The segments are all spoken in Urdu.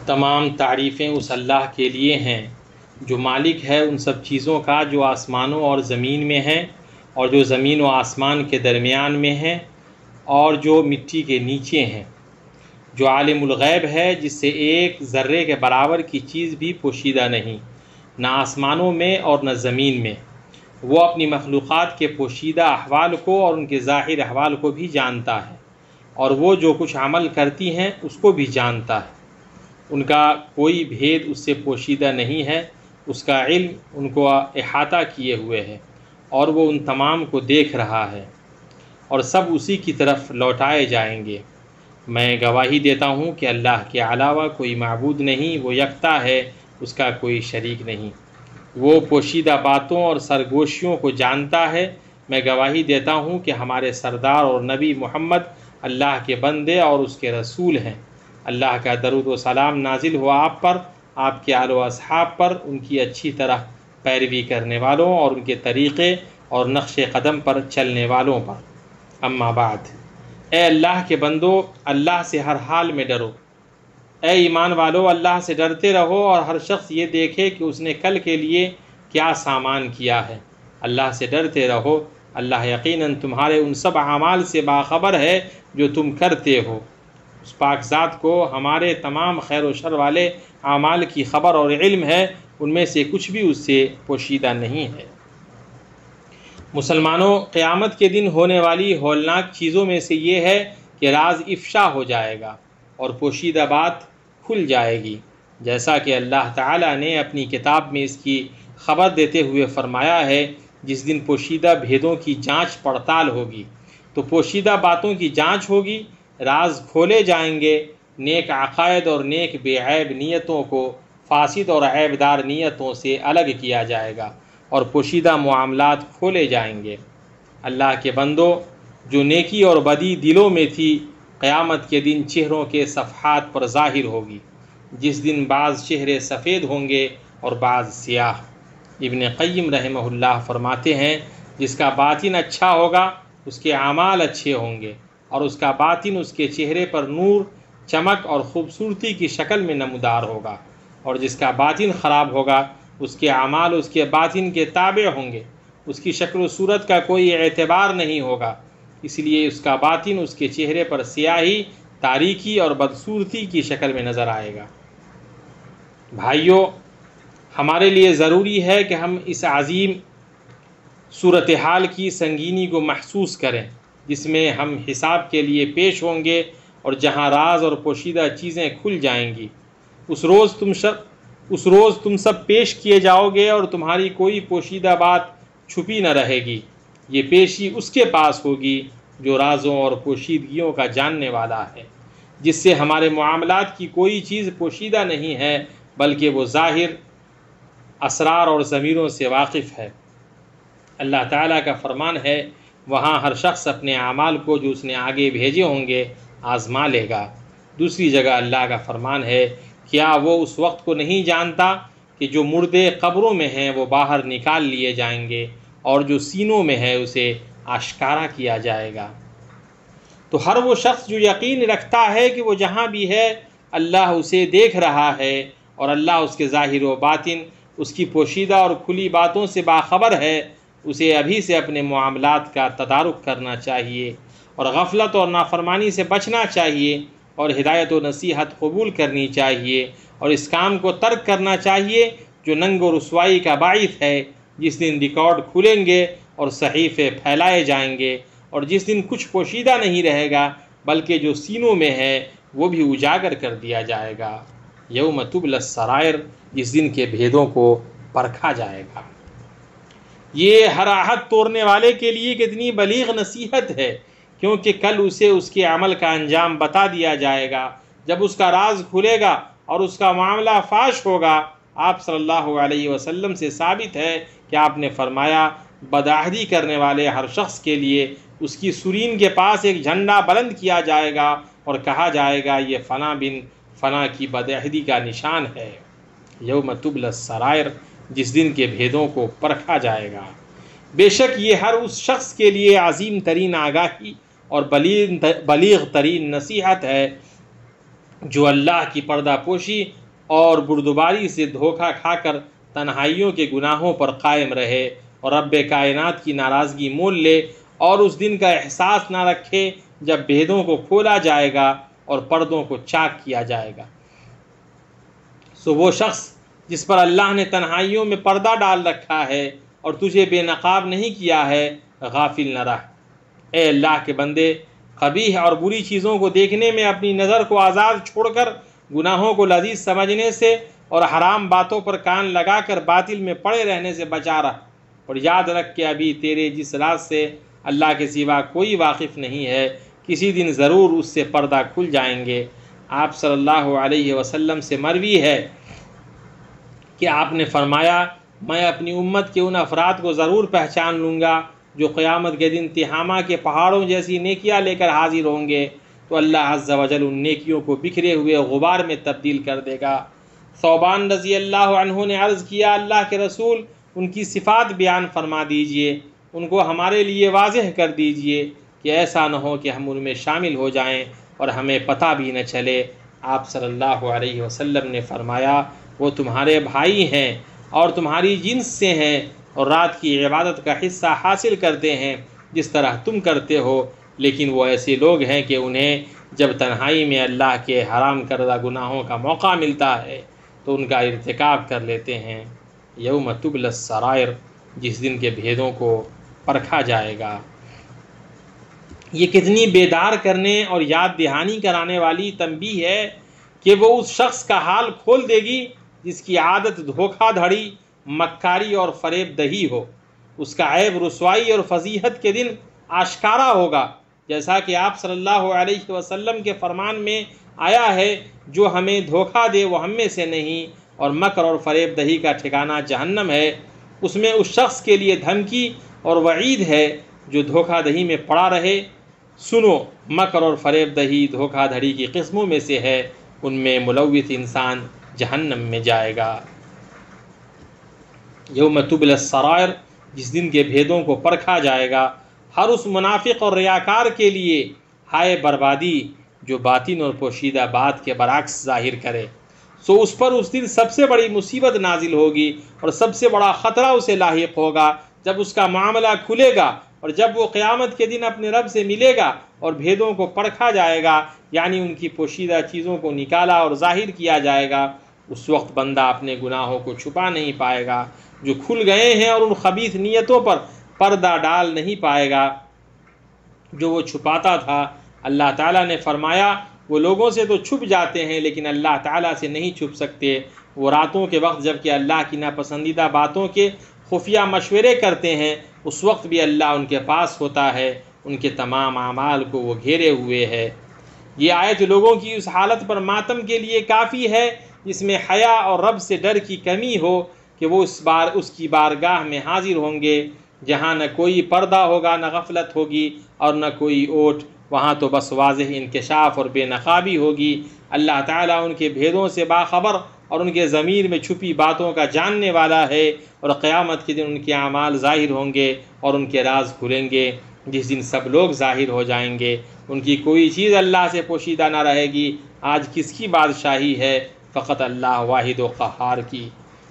تمام تعریفیں اس اللہ کے لیے ہیں جو مالک ہے ان سب چیزوں کا جو آسمانوں اور زمین میں ہیں اور جو زمین و آسمان کے درمیان میں ہیں اور جو مٹی کے نیچے ہیں، جو عالم الغیب ہے جس سے ایک ذرے کے برابر کی چیز بھی پوشیدہ نہیں، نہ آسمانوں میں اور نہ زمین میں۔ وہ اپنی مخلوقات کے پوشیدہ احوال کو اور ان کے ظاہر احوال کو بھی جانتا ہے، اور وہ جو کچھ عمل کرتی ہیں اس کو بھی جانتا ہے۔ ان کا کوئی بھید اس سے پوشیدہ نہیں ہے، اس کا علم ان کو احاطہ کیے ہوئے ہے، اور وہ ان تمام کو دیکھ رہا ہے، اور سب اسی کی طرف لوٹائے جائیں گے۔ میں گواہی دیتا ہوں کہ اللہ کے علاوہ کوئی معبود نہیں، وہ یکتا ہے، اس کا کوئی شریک نہیں۔ وہ پوشیدہ باتوں اور سرگوشیوں کو جانتا ہے۔ میں گواہی دیتا ہوں کہ ہمارے سردار اور نبی محمد اللہ کے بندے اور اس کے رسول ہیں۔ اللہ کا درود و سلام نازل ہوا آپ پر، آپ کے آل و اصحاب پر، ان کی اچھی طرح پیروی کرنے والوں اور ان کے طریقے اور نقش قدم پر چلنے والوں پر۔ اما بعد، اے اللہ کے بندو، اللہ سے ہر حال میں ڈرو۔ اے ایمان والو، اللہ سے ڈرتے رہو، اور ہر شخص یہ دیکھے کہ اس نے کل کے لیے کیا سامان کیا ہے۔ اللہ سے ڈرتے رہو، اللہ یقیناً تمہارے ان سب اعمال سے باخبر ہے جو تم کرتے ہو۔ اس پاک ذات کو ہمارے تمام خیر و شر والے اعمال کی خبر اور علم ہے، ان میں سے کچھ بھی اس سے پوشیدہ نہیں ہے۔ مسلمانوں، قیامت کے دن ہونے والی ہولناک چیزوں میں سے یہ ہے کہ راز افشا ہو جائے گا اور پوشیدہ بات کھل جائے گی، جیسا کہ اللہ تعالیٰ نے اپنی کتاب میں اس کی خبر دیتے ہوئے فرمایا ہے۔ جس دن پوشیدہ بھیدوں کی جانچ پڑتال ہوگی تو پوشیدہ باتوں کی جانچ ہوگی، راز کھولے جائیں گے، نیک عقائد اور نیک بے عیب نیتوں کو فاسد اور عیبدار نیتوں سے الگ کیا جائے گا، اور پوشیدہ معاملات کھولے جائیں گے۔ اللہ کے بندو، جو نیکی اور بدی دلوں میں تھی، قیامت کے دن چہروں کے صفحات پر ظاہر ہوگی، جس دن بعض چہرے سفید ہوں گے اور بعض سیاہ۔ ابن قیم رحمہ اللہ فرماتے ہیں، جس کا باطن اچھا ہوگا اس کے اعمال اچھے ہوں گے، اور اس کا باطن اس کے چہرے پر نور، چمک اور خوبصورتی کی شکل میں نمودار ہوگا، اور جس کا باطن خراب ہوگا اس کے اعمال اس کے باطن کے تابع ہوں گے، اس کی شکل و صورت کا کوئی اعتبار نہیں ہوگا، اس لیے اس کا باطن اس کے چہرے پر سیاہی، تاریکی اور بدصورتی کی شکل میں نظر آئے گا۔ بھائیو، ہمارے لیے ضروری ہے کہ ہم اس عظیم صورتحال کی سنگینی کو محسوس کریں جس میں ہم حساب کے لیے پیش ہوں گے، اور جہاں راز اور پوشیدہ چیزیں کھل جائیں گی۔ اس روز تم سب پیش کیے جاؤ گے، اور تمہاری کوئی پوشیدہ بات چھپی نہ رہے گی۔ یہ پیشی اس کے پاس ہوگی جو رازوں اور پوشیدگیوں کا جاننے والا ہے، جس سے ہمارے معاملات کی کوئی چیز پوشیدہ نہیں ہے، بلکہ وہ ظاہر اسرار اور ضمیروں سے واقف ہے۔ اللہ تعالیٰ کا فرمان ہے، وہاں ہر شخص اپنے اعمال کو جو اس نے آگے بھیجے ہوں گے آزما لے گا۔ دوسری جگہ اللہ کا فرمان ہے، کیا وہ اس وقت کو نہیں جانتا کہ جو مردے قبروں میں ہیں وہ باہر نکال لیے جائیں گے، اور جو سینوں میں ہے اسے آشکارا کیا جائے گا۔ تو ہر وہ شخص جو یقین رکھتا ہے کہ وہ جہاں بھی ہے اللہ اسے دیکھ رہا ہے، اور اللہ اس کے ظاہر و باطن، اس کی پوشیدہ اور کھلی باتوں سے باخبر ہے، اسے ابھی سے اپنے معاملات کا تدارک کرنا چاہیے، اور غفلت اور نافرمانی سے بچنا چاہیے، اور ہدایت و نصیحت قبول کرنی چاہیے، اور اس کام کو ترک کرنا چاہیے جو ننگ و رسوائی کا باعث ہے، جس دن ریکارڈ کھلیں گے اور صحیفے پھیلائے جائیں گے، اور جس دن کچھ پوشیدہ نہیں رہے گا بلکہ جو سینوں میں ہے وہ بھی اجاگر کر دیا جائے گا۔ یوم تبلی السرائر، جس دن کے بھیدوں کو پرکھا جائے گا۔ یہ ہر عہد توڑنے والے کے لیے کتنی بلیغ نصیحت ہے، کیونکہ کل اسے اس کے عمل کا انجام بتا دیا جائے گا۔ جب اس کا راز کھلے گا اور اس کا معاملہ فاش ہوگا، آپ صلی اللہ علیہ وسلم سے ثابت ہے کہ آپ نے فرمایا، بدعہدی کرنے والے ہر شخص کے لیے اس کی سرین کے پاس ایک جھنڈا بلند کیا جائے گا، اور کہا جائے گا، یہ فلاں بن فلاں کی بدعہدی کا نشان ہے۔ یوم تبلی السرائر، جس دن کے بھیدوں کو پرکھا جائے گا۔ بے شک یہ ہر اس شخص کے لیے عظیم ترین آگاہی اور بلیغ ترین نصیحت ہے جو اللہ کی پردہ پوشی اور بردباری سے دھوکہ کھا کر تنہائیوں کے گناہوں پر قائم رہے اور رب کائنات کی ناراضگی مول لے اور اس دن کا احساس نہ رکھے جب بھیدوں کو کھولا جائے گا اور پردوں کو چاک کیا جائے گا۔ سو وہ شخص جس پر اللہ نے تنہائیوں میں پردہ ڈال رکھا ہے اور تجھے بے نقاب نہیں کیا ہے، غافل نہ رہ۔ اے اللہ کے بندے، قبیح اور بری چیزوں کو دیکھنے میں اپنی نظر کو آزاد چھوڑ کر گناہوں کو لذیذ سمجھنے سے اور حرام باتوں پر کان لگا کر باطل میں پڑے رہنے سے بچا رہ، اور یاد رکھ کہ ابھی تیرے جس راز سے اللہ کے سوا کوئی واقف نہیں ہے، کسی دن ضرور اس سے پردہ کھل جائیں گے۔ آپ صلی اللہ علیہ وسلم سے مروی ہے کہ آپ نے فرمایا، میں اپنی امت کے ان افراد کو ضرور پہچان لوں گا جو قیامت کے دن تہامہ کے پہاڑوں جیسی نیکیاں لے کر حاضر ہوں گے، تو اللہ عز و جل ان نیکیوں کو بکھرے ہوئے غبار میں تبدیل کر دے گا۔ ثوبان رضی اللہ عنہ نے عرض کیا، اللہ کے رسول، ان کی صفات بیان فرما دیجئے، ان کو ہمارے لیے واضح کر دیجئے کہ ایسا نہ ہو کہ ہم ان میں شامل ہو جائیں اور ہمیں پتہ بھی نہ چلے۔ آپ صلی اللہ علیہ وسلم نے فرمایا، وہ تمہارے بھائی ہیں اور تمہاری جنس سے ہیں اور رات کی عبادت کا حصہ حاصل کرتے ہیں جس طرح تم کرتے ہو، لیکن وہ ایسے لوگ ہیں کہ انہیں جب تنہائی میں اللہ کے حرام کردہ گناہوں کا موقع ملتا ہے تو ان کا ارتکاب کر لیتے ہیں۔ یوم تبلی السرائر، جس دن کے بھیدوں کو پرکھا جائے گا۔ یہ کتنی بیدار کرنے اور یاد دہانی کرانے والی تنبیہ ہے کہ وہ اس شخص کا حال کھول دے گی جس کی عادت دھوکہ دھڑی، مکاری اور فریب دہی ہو۔ اس کا عیب رسوائی اور فضیحت کے دن آشکارا ہوگا، جیسا کہ آپ صلی اللہ علیہ وسلم کے فرمان میں آیا ہے، جو ہمیں دھوکہ دے وہ ہم میں سے نہیں، اور مکر اور فریب دہی کا ٹھکانہ جہنم ہے۔ اس میں اس شخص کے لیے دھمکی اور وعید ہے جو دھوکہ دہی میں پڑا رہے۔ سنو، مکر اور فریب دہی دھوکہ دھڑی کی قسموں میں سے ہے، ان میں ملوث انسان جہنم میں جائے گا۔ یوم تبلی السرائر، جس دن کے بھیدوں کو پرکھا جائے گا۔ ہر اس منافق اور ریاکار کے لیے ہائے بربادی جو باطن اور پوشیدہ بات کے برعکس ظاہر کرے۔ سو اس پر اس دن سب سے بڑی مصیبت نازل ہوگی اور سب سے بڑا خطرہ اسے لاحق ہوگا جب اس کا معاملہ کھلے گا اور جب وہ قیامت کے دن اپنے رب سے ملے گا اور بھیدوں کو پرکھا جائے گا، یعنی ان کی پوشیدہ چیزوں کو نکالا اور ظاہر کیا جائے گا۔ اس وقت بندہ اپنے گناہوں کو چھپا نہیں پائے گا جو کھل گئے ہیں اور ان خبیث نیتوں پر پردہ ڈال نہیں پائے گا جو وہ چھپاتا تھا۔ اللہ تعالیٰ نے فرمایا، وہ لوگوں سے تو چھپ جاتے ہیں لیکن اللہ تعالیٰ سے نہیں چھپ سکتے۔ وہ راتوں کے وقت جب کہ اللہ کی ناپسندیدہ باتوں کے خفیہ مشورے کرتے ہیں، اس وقت بھی اللہ ان کے پاس ہوتا ہے، ان کے تمام اعمال کو وہ گھیرے ہوئے ہے۔ یہ آیت لوگوں کی اس حالت پر ماتم کے لیے کافی ہے جس میں حیا اور رب سے ڈر کی کمی ہو کہ وہ اس کی بارگاہ میں حاضر ہوں گے جہاں نہ کوئی پردہ ہوگا، نہ غفلت ہوگی اور نہ کوئی اوٹ۔ وہاں تو بس واضح انکشاف اور بے نقابی ہوگی۔ اللہ تعالیٰ ان کے بھیدوں سے باخبر اور ان کے ضمیر میں چھپی باتوں کا جاننے والا ہے، اور قیامت کے دن ان کے اعمال ظاہر ہوں گے اور ان کے راز کھلیں گے۔ جس دن سب لوگ ظاہر ہو جائیں گے، ان کی کوئی چیز اللہ سے پوشیدہ نہ رہے گی۔ آج کس کی بادشاہی ہے؟ فقط اللہ واحد و قہار کی،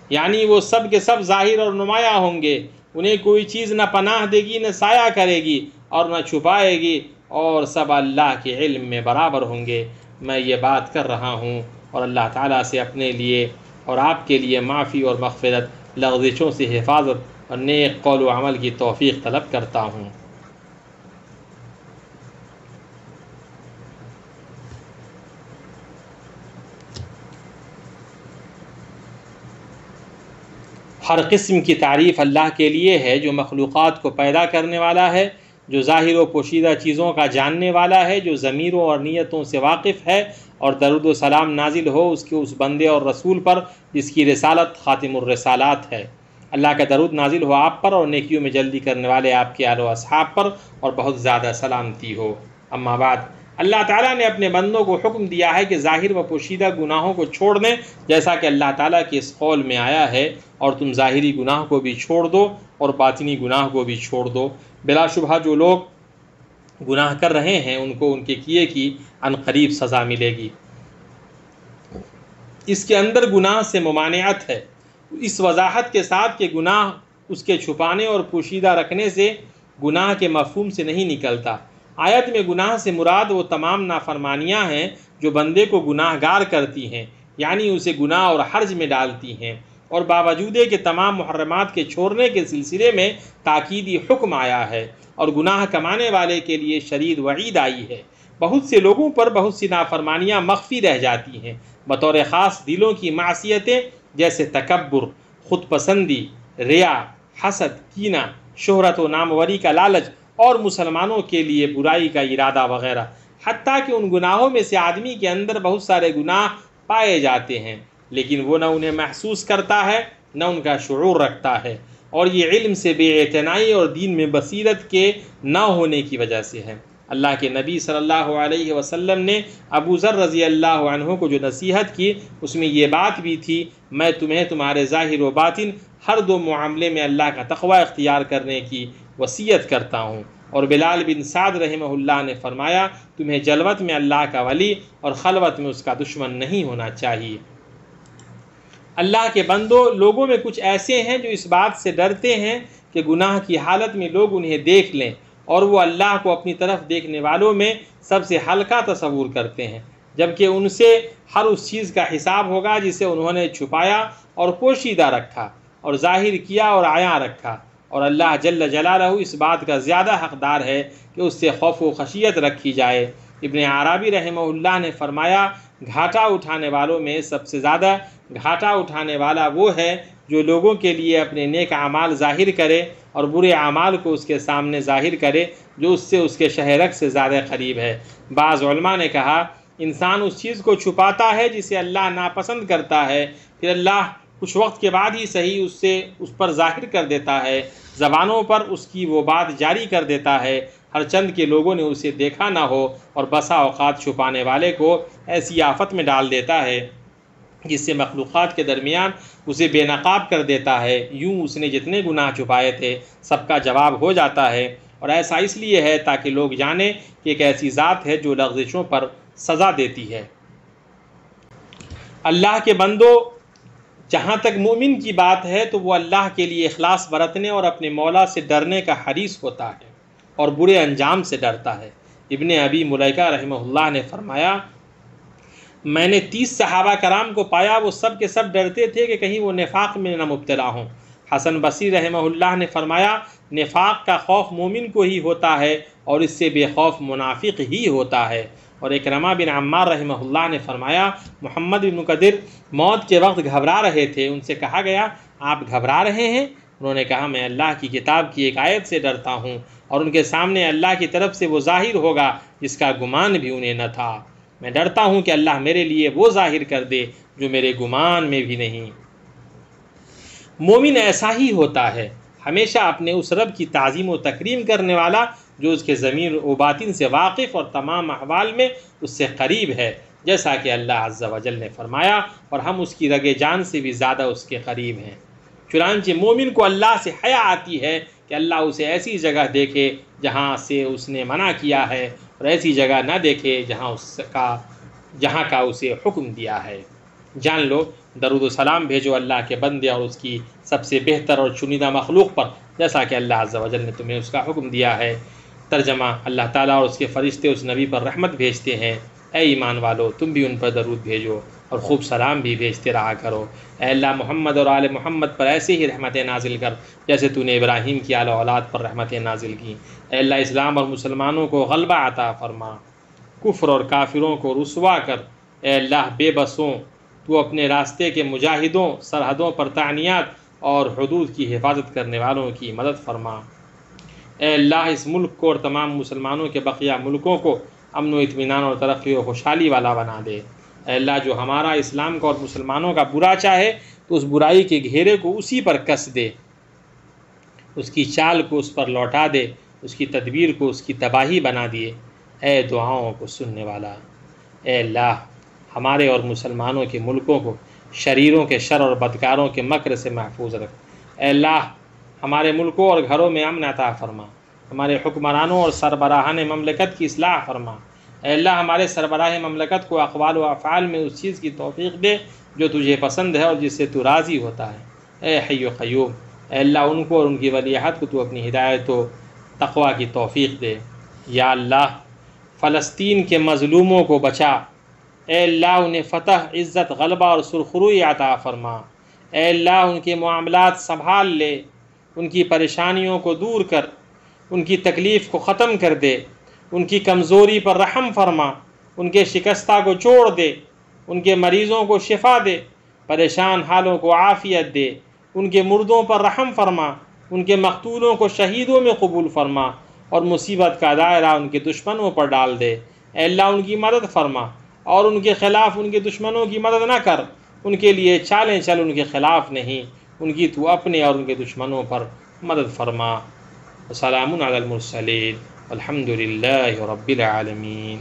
یعنی وہ سب کے سب ظاہر اور نمایاں ہوں گے، انہیں کوئی چیز نہ پناہ دے گی، نہ سایہ کرے گی اور نہ چھپائے گی، اور سب اللہ کے علم میں برابر ہوں گے۔ میں یہ بات کر رہا ہوں اور اللہ تعالیٰ سے اپنے لیے اور آپ کے لیے معافی اور مغفرت، لغزشوں سے حفاظت اور نیک قول و عمل کی توفیق طلب کرتا ہوں۔ ہر قسم کی تعریف اللہ کے لیے ہے جو مخلوقات کو پیدا کرنے والا ہے، جو ظاہر و پوشیدہ چیزوں کا جاننے والا ہے، جو ضمیروں اور نیتوں سے واقف ہے، اور درود و سلام نازل ہو اس کے اس بندے اور رسول پر جس کی رسالت خاتم الرسالات ہے۔ اللہ کا درود نازل ہو آپ پر اور نیکیوں میں جلدی کرنے والے آپ کے آل و اصحاب پر، اور بہت زیادہ سلامتی ہو۔ اما بعد، اللہ تعالیٰ نے اپنے بندوں کو حکم دیا ہے کہ ظاہر و پوشیدہ گناہوں کو چھوڑ دیں، جیسا کہ اللہ تعالیٰ کے اس قول میں آیا ہے، اور تم ظاہری گناہ کو بھی چھوڑ دو اور باطنی گناہ کو بھی چھوڑ دو۔ بلا شبہ جو لوگ گناہ کر رہے ہیں ان کو ان کے کیے کی عنقریب سزا ملے گی۔ اس کے اندر گناہ سے ممانعت ہے، اس وضاحت کے ساتھ کہ گناہ اس کے چھپانے اور پوشیدہ رکھنے سے گناہ کے مفہوم سے نہیں نکلتا۔ آیت میں گناہ سے مراد وہ تمام نافرمانیاں ہیں جو بندے کو گناہ گار کرتی ہیں، یعنی اسے گناہ اور حرج میں ڈالتی ہیں، اور باوجود کہ تمام محرمات کے چھوڑنے کے سلسلے میں تاکیدی حکم آیا ہے اور گناہ کمانے والے کے لیے شدید وعید آئی ہے۔ بہت سے لوگوں پر بہت سی نافرمانیاں مخفی رہ جاتی ہیں، بطور خاص دلوں کی معصیتیں جیسے تکبر، خود پسندی، ریا، حسد، کینہ، شہرت و ناموری کا لالچ، اور مسلمانوں کے لیے برائی کا ارادہ وغیرہ۔ حتیٰ کہ ان گناہوں میں سے آدمی کے اندر بہت سارے گناہ پائے جاتے ہیں، لیکن وہ نہ انہیں محسوس کرتا ہے نہ ان کا شعور رکھتا ہے، اور یہ علم سے بے اعتنائی اور دین میں بصیرت کے نہ ہونے کی وجہ سے ہے۔ اللہ کے نبی صلی اللہ علیہ وسلم نے ابو ذر رضی اللہ عنہ کو جو نصیحت کی، اس میں یہ بات بھی تھی، میں تمہیں تمہارے ظاہر و باطن ہر دو معاملے میں اللہ کا تقوی اختیار کرنے کی وصیت کرتا ہوں۔ اور بلال بن سعد رحمہ اللہ نے فرمایا، تمہیں جلوت میں اللہ کا ولی اور خلوت میں اس کا دشمن نہیں ہونا چاہیے۔ اللہ کے بندوں، لوگوں میں کچھ ایسے ہیں جو اس بات سے ڈرتے ہیں کہ گناہ کی حالت میں لوگ انہیں دیکھ لیں، اور وہ اللہ کو اپنی طرف دیکھنے والوں میں سب سے ہلکا تصور کرتے ہیں، جبکہ ان سے ہر اس چیز کا حساب ہوگا جسے انہوں نے چھپایا اور پوشیدہ رکھا اور ظاہر کیا اور عیاں رکھا، اور اللہ جل جلالہ اس بات کا زیادہ حقدار ہے کہ اس سے خوف و خشیت رکھی جائے۔ ابن عربی رحمہ اللہ نے فرمایا، گھاٹا اٹھانے والوں میں سب سے زیادہ گھاٹا اٹھانے والا وہ ہے جو لوگوں کے لیے اپنے نیک اعمال ظاہر کرے اور برے اعمال کو اس کے سامنے ظاہر کرے جو اس سے اس کے شہرک سے زیادہ قریب ہے۔ بعض علماء نے کہا، انسان اس چیز کو چھپاتا ہے جسے اللہ ناپسند کرتا ہے، پھر اللہ کچھ وقت کے بعد ہی صحیح اس پر ظاہر کر دیتا ہے، زبانوں پر اس کی وہ بات جاری کر دیتا ہے، ہر چند کے لوگوں نے اسے دیکھا نہ ہو، اور بسا اوقات چھپانے والے کو ایسی آفت میں ڈال دیتا ہے جس سے مخلوقات کے درمیان اسے بے نقاب کر دیتا ہے۔ یوں اس نے جتنے گناہ چھپائے تھے سب کا جواب ہو جاتا ہے، اور ایسا اس لیے ہے تاکہ لوگ جانیں کہ ایک ایسی ذات ہے جو لغزشوں پر سزا دیتی ہے۔ اللہ کے بندو، جہاں تک مومن کی بات ہے تو وہ اللہ کے لیے اخلاص برتنے اور اپنے مولا سے ڈرنے کا حریص ہوتا ہے اور برے انجام سے ڈرتا ہے۔ ابن ابی ملیکہ رحمہ اللہ نے فرمایا، میں نے 30 صحابہ کرام کو پایا، وہ سب کے سب ڈرتے تھے کہ کہیں وہ نفاق میں نہ مبتلا ہوں۔ حسن بصری رحمہ اللہ نے فرمایا، نفاق کا خوف مومن کو ہی ہوتا ہے اور اس سے بے خوف منافق ہی ہوتا ہے۔ اور اکرمہ بن عمار رحمہ اللہ نے فرمایا، محمد بن قدر موت کے وقت گھبرا رہے تھے، ان سے کہا گیا، آپ گھبرا رہے ہیں؟ انہوں نے کہا، میں اللہ کی کتاب کی ایک آیت سے ڈرتا ہوں، اور ان کے سامنے اللہ کی طرف سے وہ ظاہر ہوگا جس کا گمان بھی انہیں نہ تھا۔ میں ڈرتا ہوں کہ اللہ میرے لیے وہ ظاہر کر دے جو میرے گمان میں بھی نہیں۔ مومن ایسا ہی ہوتا ہے، ہمیشہ اپنے اس رب کی تعظیم و تکریم کرنے والا جو اس کے ضمیر و باطن سے واقف اور تمام احوال میں اس سے قریب ہے، جیسا کہ اللہ عز و جل نے فرمایا، اور ہم اس کی رگ جان سے بھی زیادہ اس کے قریب ہیں۔ چنانچہ مومن کو اللہ سے حیا آتی ہے کہ اللہ اسے ایسی جگہ دیکھے جہاں سے اس نے منع کیا ہے، اور ایسی جگہ نہ دیکھے جہاں کا اسے حکم دیا ہے۔ جان لو، درود و سلام بھیجو اللہ کے بندے اور اس کی سب سے بہتر اور چنیدہ مخلوق پر، جیسا کہ اللہ عز و جل نے تمہیں اس کا حکم دیا ہے۔ ترجمہ، اللہ تعالیٰ اور اس کے فرشتے اس نبی پر رحمت بھیجتے ہیں، اے ایمان والو تم بھی ان پر درود بھیجو اور خوب سلام بھی بھیجتے رہا کرو۔ اے اللہ، محمد اور آل محمد پر ایسے ہی رحمتیں نازل کر جیسے تو نے ابراہیم کی آل اولاد پر رحمتیں نازل کی۔ اے اللہ، اسلام اور مسلمانوں کو غلبہ عطا فرما، کفر اور کافروں کو رسوا کر۔ اے اللہ، بے بسوں تو اپنے راستے کے مجاہدوں، سرحدوں پر تعینات اور حدود کی حفاظت کرنے والوں کی مدد فرما۔ اے اللہ، اس ملک کو اور تمام مسلمانوں کے بقیہ ملکوں کو امن و اطمینان اور ترقی و خوشحالی والا بنا دے۔ اے اللہ، جو ہمارا اسلام کا اور مسلمانوں کا برا چاہے تو اس برائی کے گھیرے کو اسی پر کس دے، اس کی چال کو اس پر لوٹا دے، اس کی تدبیر کو اس کی تباہی بنا دیے۔ اے دعاؤں کو سننے والا، اے اللہ، ہمارے اور مسلمانوں کے ملکوں کو شریروں کے شر اور بدکاروں کے مکر سے محفوظ رکھ۔ اے اللہ، ہمارے ملکوں اور گھروں میں امن عطا فرما، ہمارے حکمرانوں اور سربراہان مملکت کی اصلاح فرما۔ اے اللہ، ہمارے سربراہ مملکت کو اقوال و افعال میں اس چیز کی توفیق دے جو تجھے پسند ہے اور جس سے تو راضی ہوتا ہے۔ اے حی و قیوم، اے اللہ ان کو اور ان کی ولی عہد کو تو اپنی ہدایت و تقوی کی توفیق دے۔ یا اللہ فلسطین کے مظلوموں کو بچا، اے اللہ انہیں فتح، عزت، غلبہ اور سرخروئی عطا فرما۔ اے اللہ ان کے معاملات سنبھال لے، ان کی پریشانیوں کو دور کر، ان کی تکلیف کو ختم کر دے، ان کی کمزوری پر رحم فرما، ان کے شکستہ کو جوڑ دے، ان کے مریضوں کو شفا دے، پریشان حالوں کو عافیت دے، ان کے مردوں پر رحم فرما، ان کے مقتولوں کو شہیدوں میں قبول فرما، اور مصیبت کا دائرہ ان کے دشمنوں پر ڈال دے۔ اے اللہ ان کی مدد فرما اور ان کے خلاف ان کے دشمنوں کی مدد نہ کر، ان کے لیے چالیں چل، ان کے خلاف نہیں، ان کی تو اپنے اور ان کے دشمنوں پر مدد فرما۔ وسلام علی المرسلین، الحمد للہ رب العالمین۔